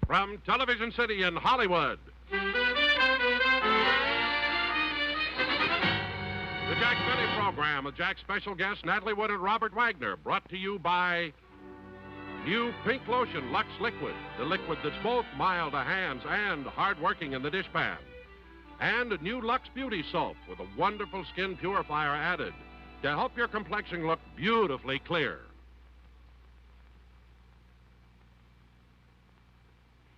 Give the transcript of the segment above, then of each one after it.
From Television City in Hollywood, the Jack Benny Program with Jack's special guests Natalie Wood and Robert Wagner, brought to you by new Pink Lotion Lux Liquid, the liquid that's both mild to hands and hard-working in the dishpan. And new Lux Beauty Soap with a wonderful skin purifier added to help your complexion look beautifully clear.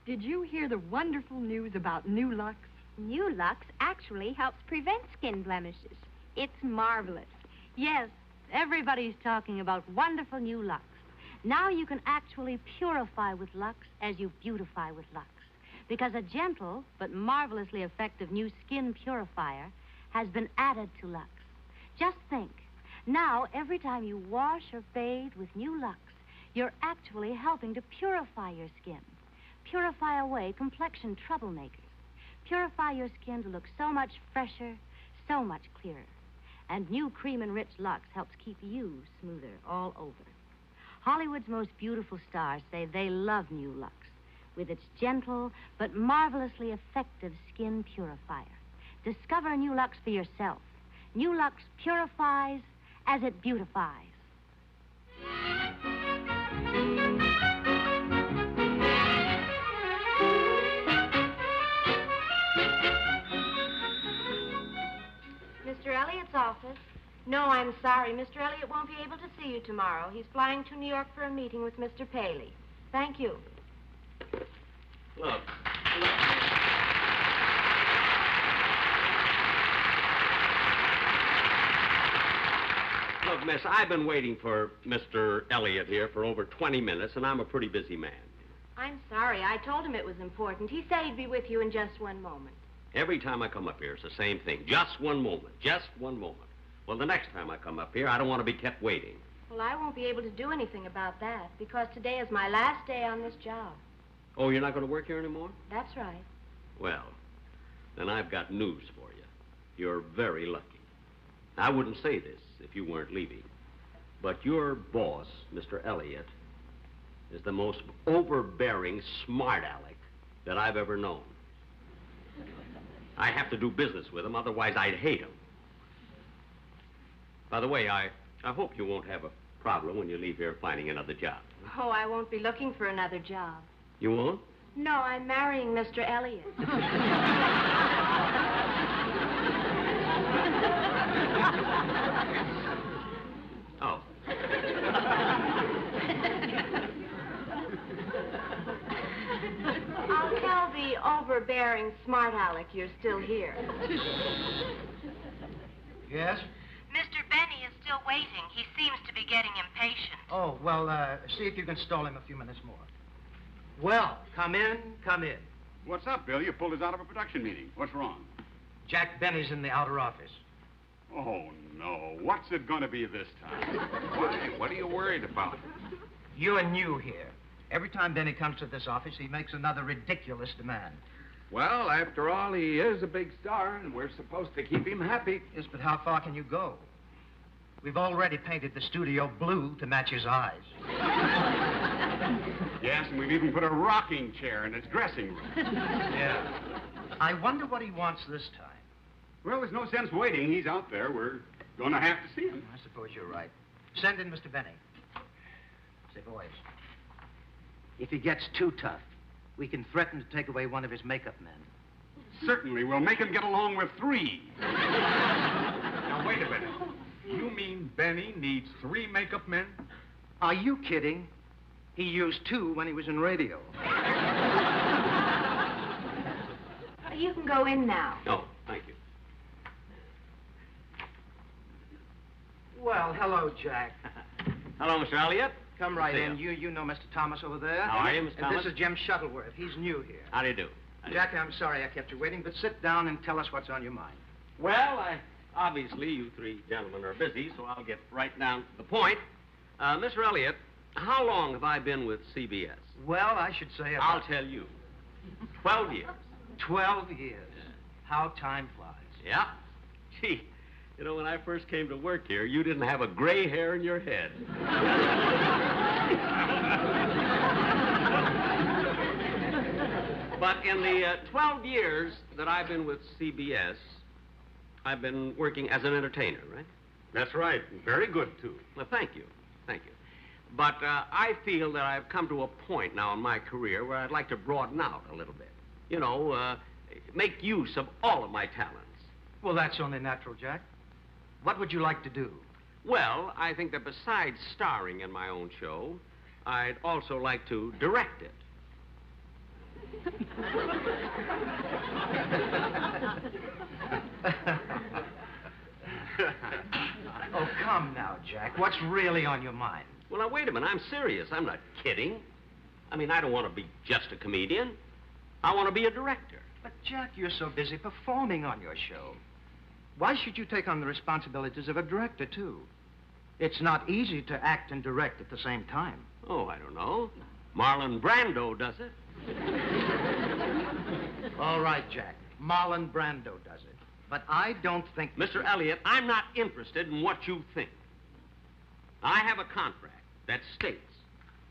Did you hear the wonderful news about New Lux? New Lux actually helps prevent skin blemishes. It's marvelous. Yes, everybody's talking about wonderful New Lux. Now you can actually purify with Lux as you beautify with Lux. Because a gentle but marvelously effective new skin purifier has been added to Lux. Just think, now every time you wash or bathe with New Lux, you're actually helping to purify your skin. Purify away complexion troublemakers. Purify your skin to look so much fresher, so much clearer. And new cream and rich Lux helps keep you smoother all over. Hollywood's most beautiful stars say they love New Lux with its gentle but marvelously effective skin purifier. Discover New Lux for yourself. New Lux purifies as it beautifies. Mr. Elliott's office? No, I'm sorry. Mr. Elliott won't be able to see you tomorrow. He's flying to New York for a meeting with Mr. Paley. Thank you. Look, miss, I've been waiting for Mr. Elliott here for over 20 minutes, and I'm a pretty busy man. I'm sorry. I told him it was important. He said he'd be with you in just one moment. Every time I come up here, it's the same thing. Just one moment. Just one moment. Well, the next time I come up here, I don't want to be kept waiting. Well, I won't be able to do anything about that because today is my last day on this job. Oh, you're not going to work here anymore? That's right. Well, then I've got news for you. You're very lucky. I wouldn't say this if you weren't leaving, but your boss, Mr. Elliott, is the most overbearing smart aleck that I've ever known. I have to do business with him, otherwise I'd hate him. By the way, I hope you won't have a problem when you leave here finding another job. Oh, I won't be looking for another job. You won't? No, I'm marrying Mr. Elliott. Oh. I'll tell the overbearing smart aleck you're still here. Yes? Mr. Benny is still waiting. He seems to be getting impatient. Oh, well, see if you can stall him a few minutes more. Well, come in, come in. What's up, Bill? You pulled us out of a production meeting. What's wrong? Jack Benny's in the outer office. Oh, no. What's it going to be this time? Why? What are you worried about? You're new here. Every time Benny comes to this office, he makes another ridiculous demand. Well, after all, he is a big star, and we're supposed to keep him happy. Yes, but how far can you go? We've already painted the studio blue to match his eyes. Yes, and we've even put a rocking chair in his dressing room. Yeah. I wonder what he wants this time. Well, there's no sense waiting. He's out there. We're going to have to see him. I suppose you're right. Send in Mr. Benny. Say, boys, if he gets too tough, we can threaten to take away one of his makeup men. Certainly. We'll make him get along with 3. Now, wait a minute. You mean Benny needs 3 makeup men? Are you kidding? He used 2 when he was in radio. You can go in now. Oh, thank you. Well, hello, Jack. Hello, Mr. Elliott. Come right See in. ya. You know Mr. Thomas over there? How are you, Mr. And Thomas? this is Jim Shuttleworth. He's new here. How do you do? Jack, I'm sorry I kept you waiting, but sit down and tell us what's on your mind. Well, obviously, you 3 gentlemen are busy, so I'll get right down to the point. Mr. Elliott, how long have I been with CBS? Well, I should say I'll tell you. 12 years. 12 years. How time flies. Yeah. Gee, you know, when I first came to work here, you didn't have a gray hair in your head. But in the 12 years that I've been with CBS, I've been working as an entertainer, right? That's right. Very good, too. Well, thank you. Thank you. But I feel that I've come to a point now in my career where I'd like to broaden out a little bit. You know, make use of all of my talents. Well, that's only natural, Jack. What would you like to do? Well, I think that besides starring in my own show, I'd also like to direct it. Oh, come now, Jack. What's really on your mind? Well, now, wait a minute. I'm serious. I'm not kidding. I mean, I don't want to be just a comedian. I want to be a director. But, Jack, you're so busy performing on your show. Why should you take on the responsibilities of a director, too? It's not easy to act and direct at the same time. Oh, I don't know. Marlon Brando does it. All right, Jack. Marlon Brando does it. But I don't think... Mr. Elliott, I'm not interested in what you think. I have a contract that states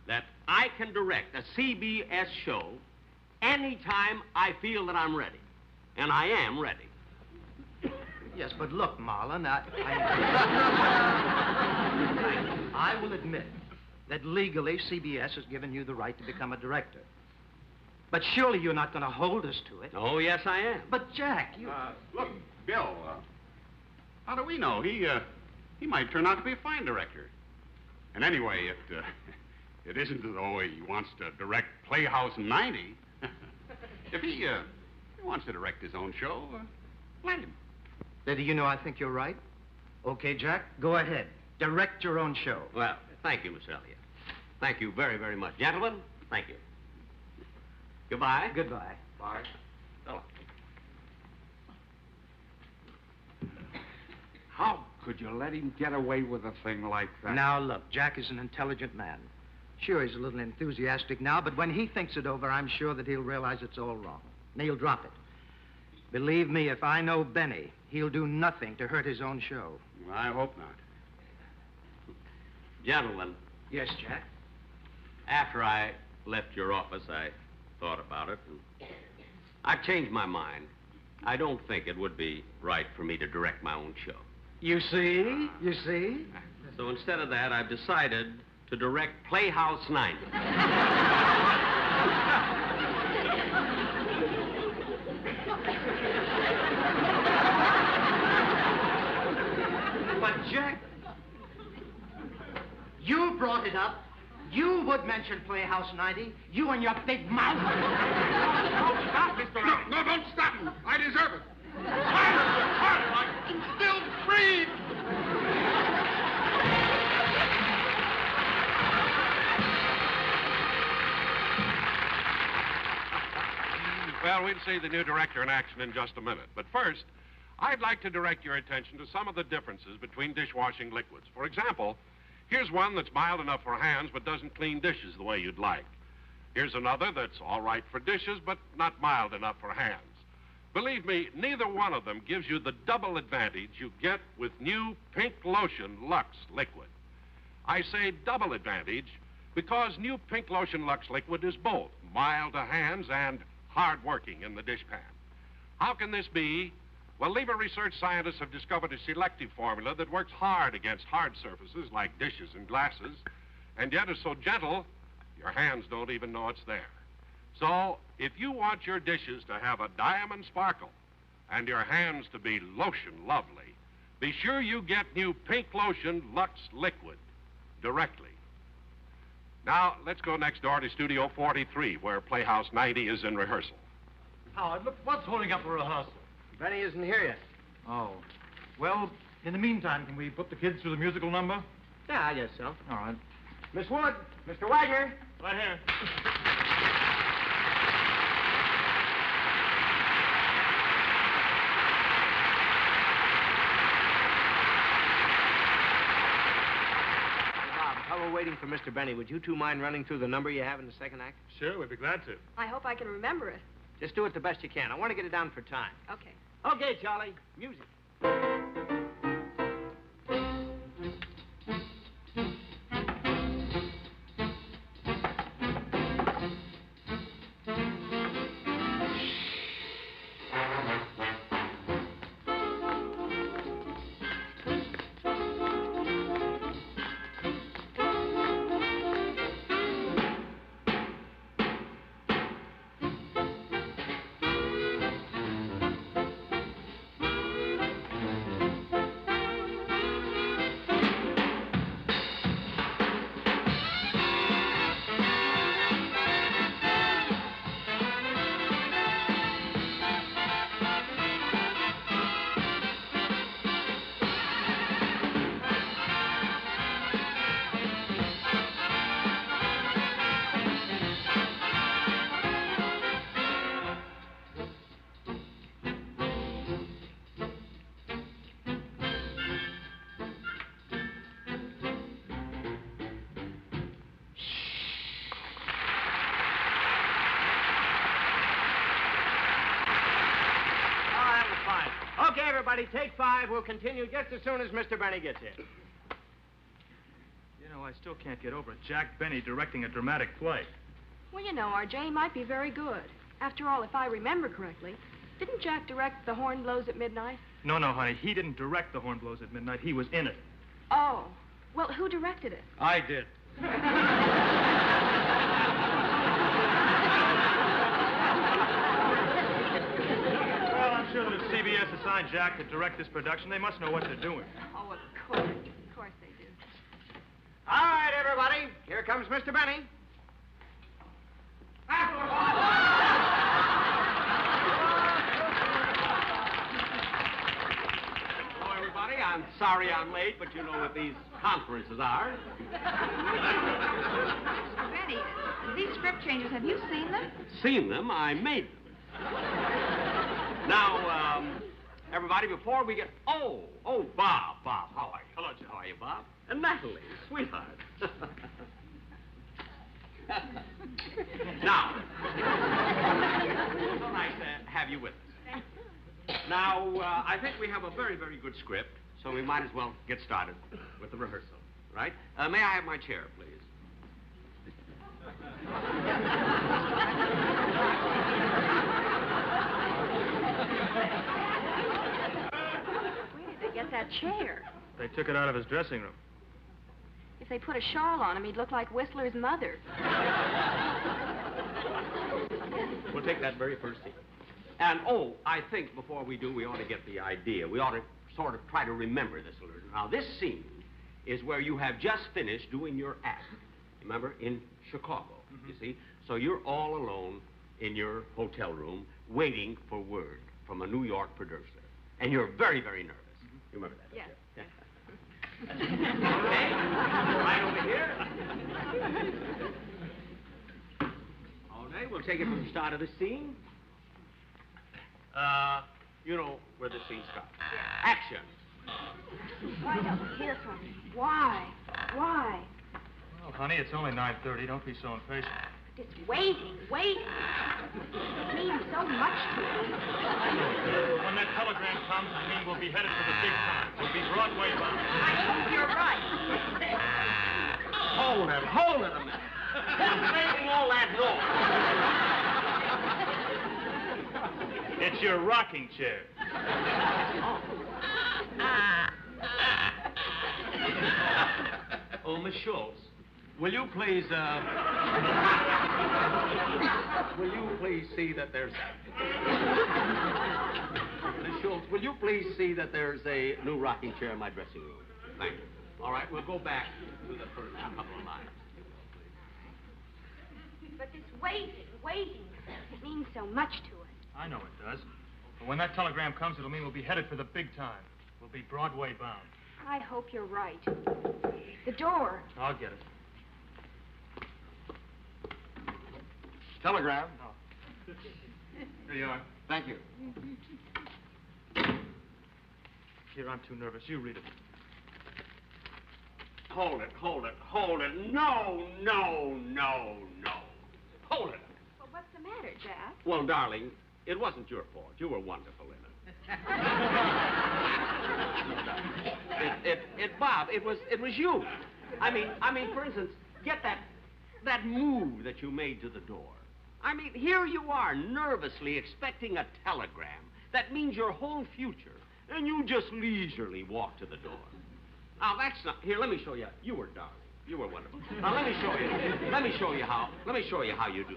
that I can direct a CBS show anytime I feel that I'm ready. And I am ready. Yes, but look, Marlon, I will admit that legally CBS has given you the right to become a director. But surely you're not going to hold us to it. Oh, yes, I am. But, Jack, you... Look, Bill, how do we know? He might turn out to be a fine director. And anyway, it isn't as though he wants to direct Playhouse 90. If he wants to direct his own show, let him. Do you know I think you're right? Okay, Jack, go ahead. Direct your own show. Well, thank you, Mr. Elliott. Thank you very, very much. Gentlemen, thank you. Goodbye. Goodbye. Bye. So long. How could you let him get away with a thing like that? Now, look, Jack is an intelligent man. Sure, he's a little enthusiastic now, but when he thinks it over, I'm sure that he'll realize it's all wrong. And he'll drop it. Believe me, if I know Benny, he'll do nothing to hurt his own show. Well, I hope not. Gentlemen. Yes, Jack? After I left your office, I thought about it, and I've changed my mind. I don't think it would be right for me to direct my own show. You see? You see? So instead of that, I've decided to direct Playhouse 90. But, Jack, you brought it up. You would mention Playhouse 90. You and your big mouth. Don't stop, Mr. No, don't stop him. I deserve it. Harder, I can still breathe. Well, we'll see the new director in action in just a minute. But first, I'd like to direct your attention to some of the differences between dishwashing liquids. For example, here's one that's mild enough for hands but doesn't clean dishes the way you'd like. Here's another that's all right for dishes but not mild enough for hands. Believe me, neither one of them gives you the double advantage you get with new Pink Lotion Lux Liquid. I say double advantage because new Pink Lotion Lux Liquid is both mild to hands and hard-working in the dishpan. How can this be? Well, Lever research scientists have discovered a selective formula that works hard against hard surfaces like dishes and glasses, and yet is so gentle, your hands don't even know it's there. So, if you want your dishes to have a diamond sparkle and your hands to be lotion lovely, be sure you get new Pink Lotion Lux Liquid directly. Now, let's go next door to Studio 43, where Playhouse 90 is in rehearsal. Howard, look, what's holding up the rehearsal? Benny isn't here yet. Oh. Well, in the meantime, can we put the kids through the musical number? Yeah, I guess so. All right. Miss Wood, Mr. Wagner. Right here. Bob, while we're waiting for Mr. Benny, would you two mind running through the number you have in the second act? Sure, we'd be glad to. I hope I can remember it. Just do it the best you can. I want to get it down for time. Okay. Okay, Charlie. Music. everybody, take 5. We'll continue just as soon as Mr. Benny gets here. You know, I still can't get over it. Jack Benny directing a dramatic play. Well, you know, R.J. he might be very good. After all, if I remember correctly, didn't Jack direct The Horn Blows at Midnight? No, honey. He didn't direct The Horn Blows at Midnight. He was in it. Oh. Well, who directed it? I did. Well, I'm sure that if CBS assigned Jack to direct this production, they must know what they're doing. Oh, of course. Of course they do. All right, everybody. Here comes Mr. Benny. Hello, everybody. I'm sorry I'm late, but you know what these conferences are. Mr. Benny, these script changes, have you seen them? Seen them? I made them. Now, everybody, before we get... Oh, Bob, how are you? Hello, Joe. How are you, Bob? And Natalie, sweetheart. Now, so nice to have you with us. Now, I think we have a very, very good script, so we might as well get started with the rehearsal, right? May I have my chair, please? Where did they get that chair? They took it out of his dressing room. If they put a shawl on him, he'd look like Whistler's mother. We'll take that very first scene. And, I think before we do, we ought to get the idea. We ought to sort of try to remember this a little. Now, this scene is where you have just finished doing your act. Remember, in Chicago, you see? So you're all alone in your hotel room waiting for word from a New York producer. And you're very, very nervous. You remember that? Yes. Yeah. Okay, right over here. Okay, we'll take it from the start of the scene. You know where the scene starts. Action. Why don't we hear from him? Why? Why? Well, honey, it's only 9:30. Don't be so impatient. It's waiting. It means so much to me. When that telegram comes, I mean we'll be headed for the big time. We'll be Broadway bound. I hope you're right. Hold it a minute. Who's making all that noise? It's your rocking chair. Oh, Miss Schultz, will you please see that there's... Miss Schultz, will you please see that there's a new rocking chair in my dressing room? Thank you. All right, we'll go back to the first couple of lines. But this waiting, it means so much to us. I know it does. But when that telegram comes, it'll mean we'll be headed for the big time. We'll be Broadway bound. I hope you're right. The door. I'll get it. Telegram. Oh. Here you are. Thank you. Here, I'm too nervous. You read it. Hold it. No. Hold it. Well, what's the matter, Jack? Well, darling, it wasn't your fault. You were wonderful in it. Bob, it was you. I mean, for instance, get that move that you made to the door. I mean, here you are, nervously expecting a telegram. That means your whole future, and you just leisurely walk to the door. Now, that's not... Here, let me show you. You were darling. You were wonderful. Now, let me show you how you do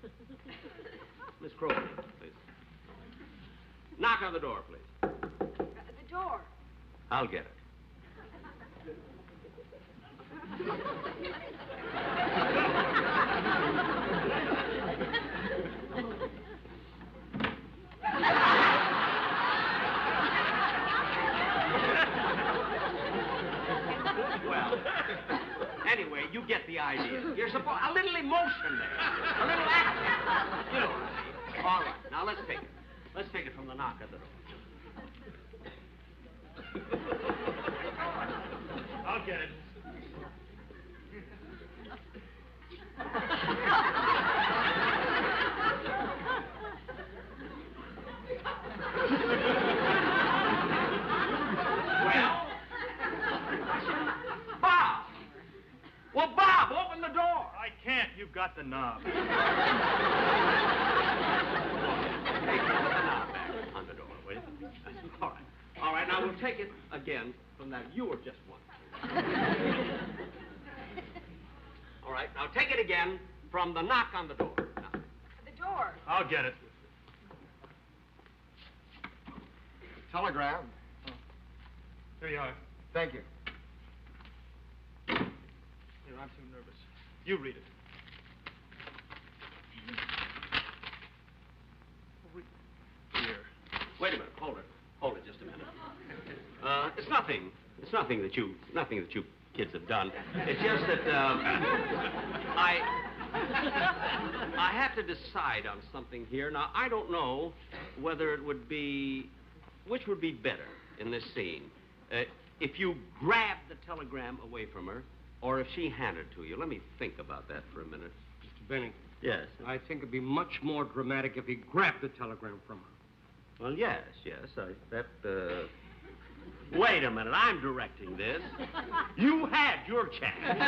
this. Miss Crowley, please. Knock on the door, please. The door. I'll get it. Well, anyway, you get the idea. You're supposed... A little emotion there. A little action. You know. All right, now let's take it. Let's take it from the knock at the door. I'll get it. I can't. You've got the knob. Take the knob back on the door, will you? All right. All right, now we'll take it again from that. You were just one. All right, now take it again from the knock on the door. Now. The door. I'll get it. Telegram. Here you are. Thank you. Here, I'm too nervous. You read it. Here. Wait a minute. Hold it. Hold it just a minute. It's nothing. It's nothing that you kids have done. It's just that I have to decide on something here. Now, I don't know whether it would be, which would be better in this scene. If you grabbed the telegram away from her, or if she handed it to you. Let me think about that for a minute. Mr. Benning. Yes. I think it'd be much more dramatic if he grabbed the telegram from her. Well, yes. Wait a minute. I'm directing this. You had your chance.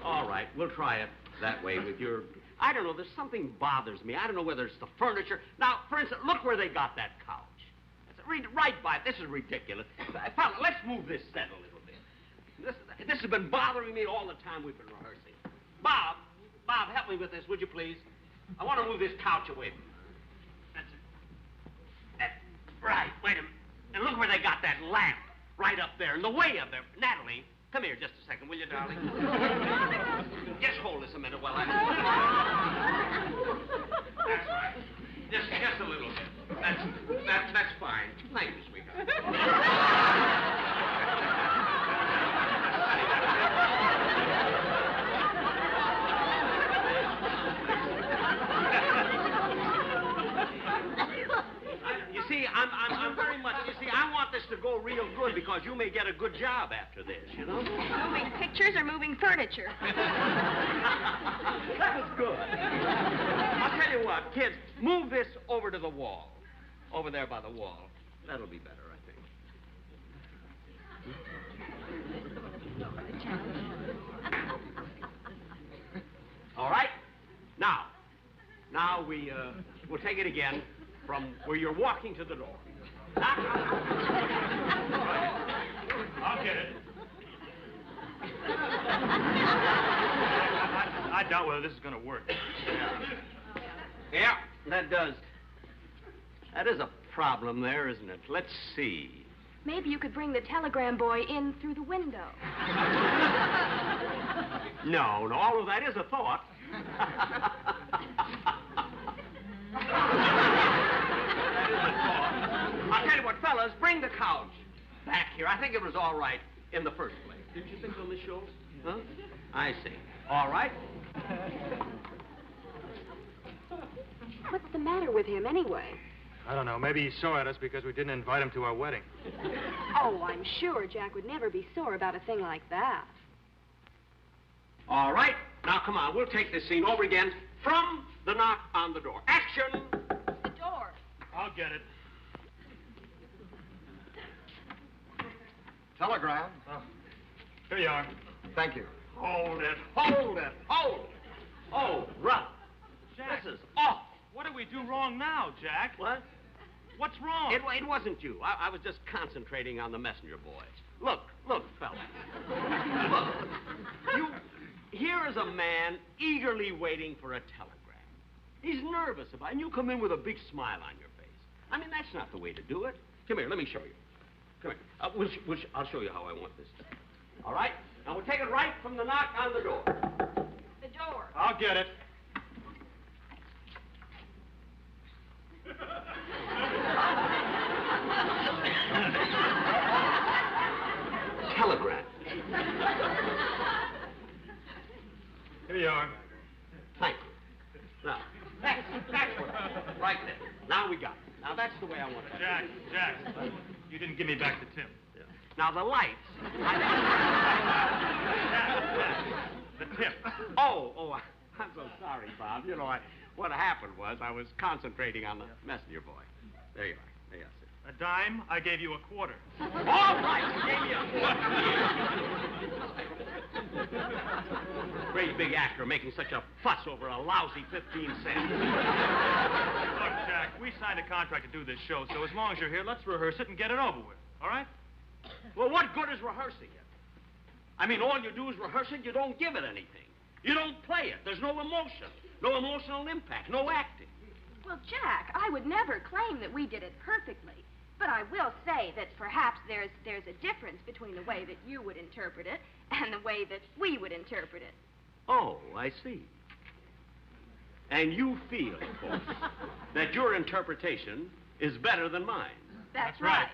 All right. We'll try it that way with your... I don't know. There's something bothers me. I don't know whether it's the furniture. Now, for instance, look where they got that couch. Read right by it. This is ridiculous. Fella, let's move this set a little bit. This has been bothering me all the time we've been rehearsing. Bob, help me with this, would you please? I want to move this couch away from me. That's it. Right, wait a minute. And look where they got that lamp. Right up there, in the way of there. Natalie, come here just a second, will you, darling? Just hold this a minute while I... That's right. Just a little bit. That's fine. Thank you, sweetheart. You see, I'm very much. You see, I want this to go real good because you may get a good job after this. You know. Moving pictures or moving furniture? That was good. I'll tell you what, kids, move this over to the wall. Over there by the wall. That'll be better, I think. All right? Now we'll take it again from where you're walking to the door. I'll get it. I doubt whether this is going to work. Yeah, that does. That is a problem there, isn't it? Let's see. Maybe you could bring the telegram boy in through the window. No, all of that is a thought. That is a thought. I'll tell you what, fellas, bring the couch back here. I think it was all right in the first place. Didn't you think so, Miss Schultz? Huh? I see. All right. What's the matter with him, anyway? I don't know. Maybe he's sore at us because we didn't invite him to our wedding. Oh, I'm sure Jack would never be sore about a thing like that. All right. Now, come on. We'll take this scene over again from the knock on the door. Action! The door. I'll get it. Telegram. Oh, here you are. Thank you. Hold it. Oh, run. Jack. This is awful. What do we do wrong now, Jack? What? What's wrong? It wasn't you. I was just concentrating on the messenger boys. Look, fella. Look. Here is a man eagerly waiting for a telegram. He's nervous about it, and you come in with a big smile on your face. I mean, that's not the way to do it. Come here, let me show you. Come here. I'll show you how I want this done. All right? Now, we'll take it right from the knock on the door. The door. I'll get it. Telegram. Here you are. Thank you. Now, that's what right there. Now we got it. Now, that's the way I want it. Jack, you didn't give me back the tip. Yeah. Now, the lights. The tip. Oh, I'm so sorry, Bob. You know, what happened was I was concentrating on the messenger boy. There you are. There you are, sir. A dime, I gave you a quarter. All right. Great big actor making such a fuss over a lousy 15 cents. Look, Jack, we signed a contract to do this show, so as long as you're here, let's rehearse it and get it over with. All right? Well, what good is rehearsing it? I mean, all you do is rehearse it, you don't give it anything. You don't play it. There's no emotion, no emotional impact, no acting. Well, Jack, I would never claim that we did it perfectly. But I will say that perhaps there's a difference between the way that you would interpret it and the way that we would interpret it. Oh, I see. And you feel, of course, that your interpretation is better than mine. That's right.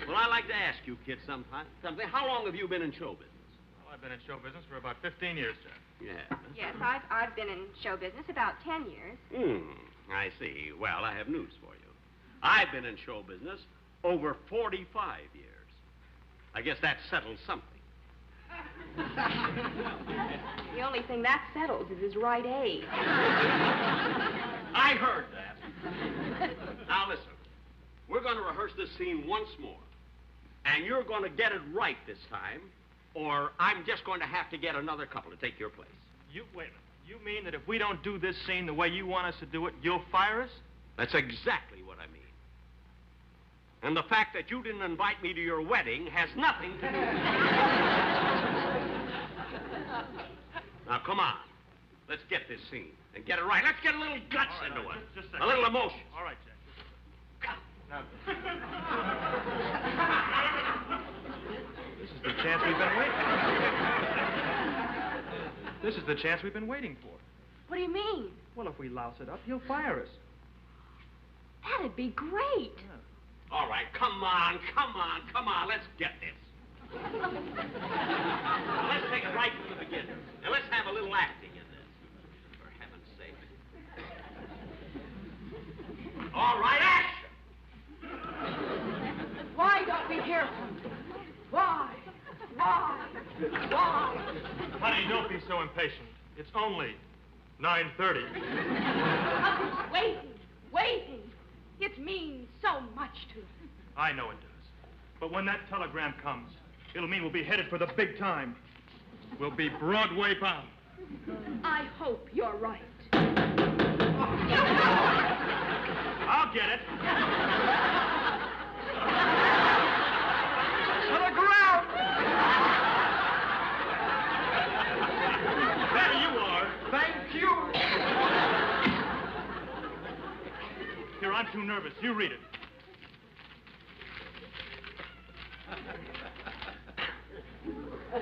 Well, I'd like to ask you kids something. How long have you been in show business? Well, I've been in show business for about 15 years, Jack. Yeah. Yes, I've been in show business about 10 years. I see. Well, I have news for you. I've been in show business over 45 years. I guess that settles something. The only thing that settles is his right age. I heard that. Now, listen. We're going to rehearse this scene once more. And you're going to get it right this time, or I'm just going to have to get another couple to take your place. Wait a minute. You mean that if we don't do this scene the way you want us to do it, you'll fire us? That's exactly what I mean. And the fact that you didn't invite me to your wedding has nothing to do with it. Now, come on. Let's get this scene and get it right. Let's get a little guts into it. Just a little emotion. All right, Jack. Now, this is the chance we've been waiting for. This is the chance we've been waiting for. What do you mean? Well, if we louse it up, he'll fire us. That'd be great. Yeah. All right, come on. Let's get this. Now, let's take it right from the beginning. And let's have a little acting in this. For heaven's sake. All right, action! Why don't we hear from him? Why? Honey, don't be so impatient. It's only 9:30. Waiting. It means so much to us. I know it does. But when that telegram comes, it'll mean we'll be headed for the big time. We'll be Broadway bound. I hope you're right. I'll get it. To the ground! There you are. Thank you! Here, I'm too nervous. You read it.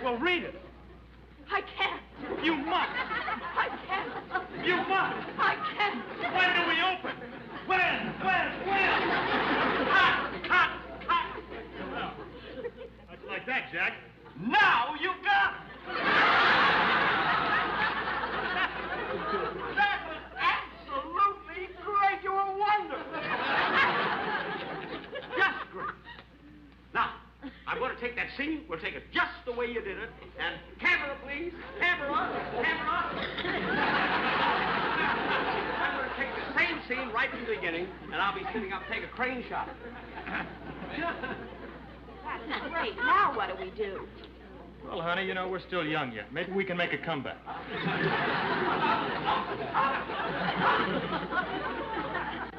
Well, read it. I can't. You must. I can't. You must. I can't. When do we open? When? Cut. That's like that, Jack. Now you got it! That was absolutely great. You were wonderful. Just great. Now, I'm going to take that scene. We'll take it just the way you did it. And camera, please. Camera. I'm going to take the same scene right from the beginning, and I'll be sitting up, take a crane shot. That's great. Now what do we do? Well, honey, you know, we're still young yet. Maybe we can make a comeback.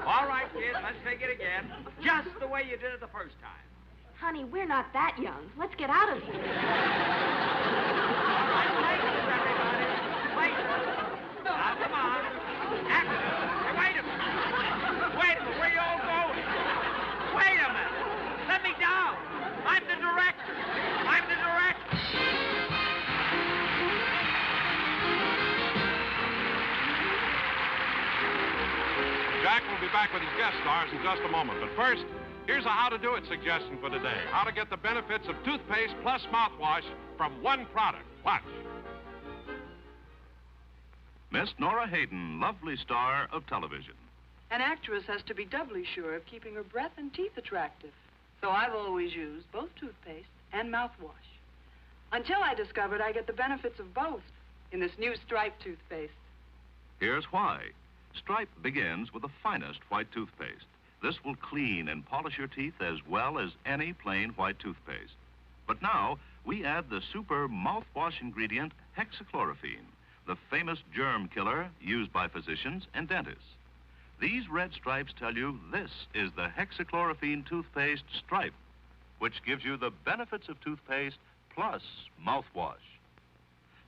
All right, kids, let's take it again. Just the way you did it the first time. Honey, we're not that young. Let's get out of here. All right, everybody. Wait. Now, come on. Action. Hey, wait a minute. Where you all going? Wait a minute. Let me down. I'm the director. Jack will be back with his guest stars in just a moment. But first, here's a how-to-do-it suggestion for today. How to get the benefits of toothpaste plus mouthwash from one product. Watch. Miss Nora Hayden, lovely star of television. An actress has to be doubly sure of keeping her breath and teeth attractive. So I've always used both toothpaste and mouthwash. Until I discovered I get the benefits of both in this new striped toothpaste. Here's why. Stripe begins with the finest white toothpaste. This will clean and polish your teeth as well as any plain white toothpaste. But now, we add the super mouthwash ingredient hexachlorophene, the famous germ killer used by physicians and dentists. These red stripes tell you this is the hexachlorophene toothpaste Stripe, which gives you the benefits of toothpaste plus mouthwash.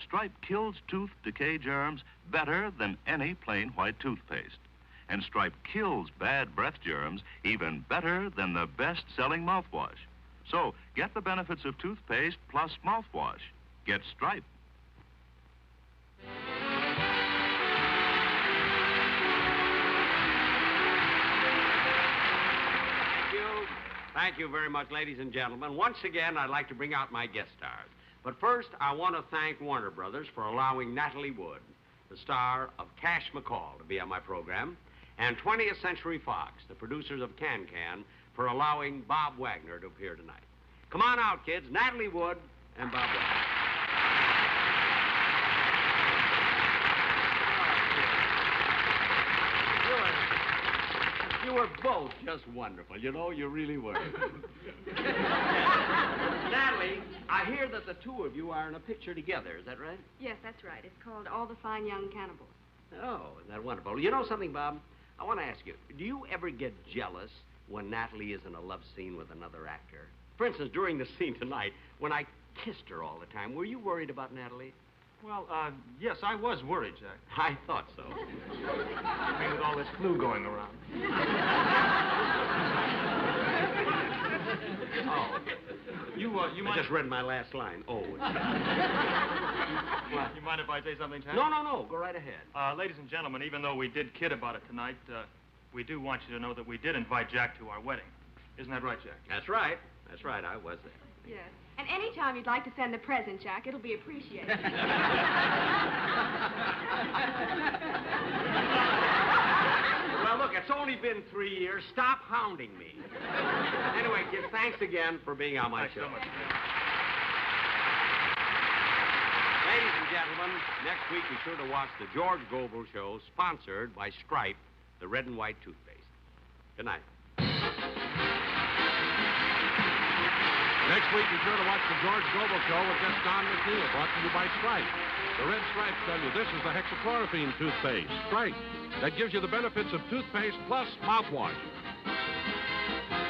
Stripe kills tooth decay germs better than any plain white toothpaste. And Stripe kills bad breath germs even better than the best-selling mouthwash. So, get the benefits of toothpaste plus mouthwash. Get Stripe. Thank you very much, ladies and gentlemen. Once again, I'd like to bring out my guest stars. But first, I want to thank Warner Brothers for allowing Natalie Wood, the star of Cash McCall, to be on my program, and 20th Century Fox, the producers of Can-Can, for allowing Bob Wagner to appear tonight. Come on out, kids. Natalie Wood and Bob Wagner. You were both just wonderful. You know, you really were. Natalie, I hear that the two of you are in a picture together. Is that right? Yes, that's right. It's called All the Fine Young Cannibals. Oh, isn't that wonderful? You know something, Bob? I want to ask you, do you ever get jealous when Natalie is in a love scene with another actor? For instance, during the scene tonight, when I kissed her all the time, were you worried about Natalie? Well, yes, I was worried, Jack. I thought so. I mean, with all this flu going around. Oh. You I just read my last line. Oh. You mind if I say something, Jack? No. Go right ahead. Ladies and gentlemen, even though we did kid about it tonight, we do want you to know that we did invite Jack to our wedding. Isn't that right, Jack? That's right. That's right. I was there. Yes. And any time you'd like to send a present, Jack, it'll be appreciated. Well, look, it's only been 3 years. Stop hounding me. Anyway, kids, thanks again for being on my show. Thanks so much. Ladies and gentlemen, next week be sure to watch the George Gobel Show, sponsored by Stripe, the red and white toothpaste. Good night. Next week, be sure to watch the George Gobel Show with guest Don McNeil, brought to you by Stripe. The red stripes tell you this is the hexachlorophene toothpaste, Stripe, that gives you the benefits of toothpaste plus mouthwash.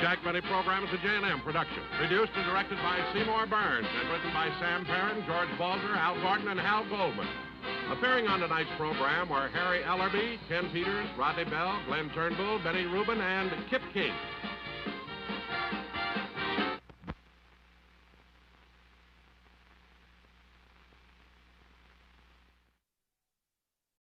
Jack Benny program is a J&M production, produced and directed by Seymour Burns, and written by Sam Perrin, George Balzer, Al Gordon, and Hal Goldman. Appearing on tonight's program were Harry Ellerby, Ken Peters, Rodney Bell, Glenn Turnbull, Benny Rubin, and Kip King.